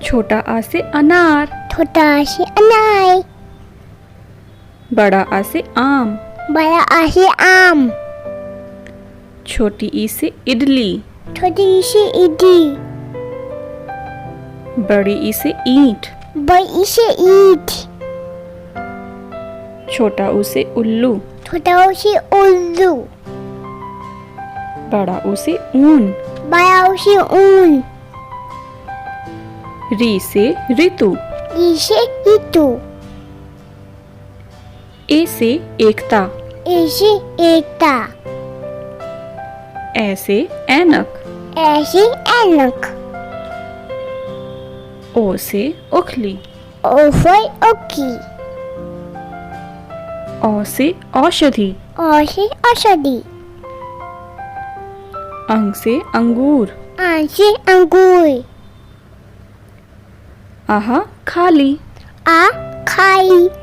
छोटा आ से अनार। छोटा आ से अनार। बड़ा आ से आम। बड़ा आ से आम। छोटी ई से इडली। छोटी ई से इडली। बड़ी ई से ईंट। बड़ी ई से ईंट। छोटा ऊ से उल्लू। छोटा ऊ से उल्लू। बड़ा ऊ से ऊन। बड़ा ऊ से ऊन। री से ऋतु। री से ऋतु। ए से एकता। ए से एकता। ए से ऐनक। ए से ऐनक। ओ से उखली। ओ से ओकी। औ से औषधि। औ से औषधि। अंग से अंगूर। आं से अंगूर। आहा खाली। आ खाली।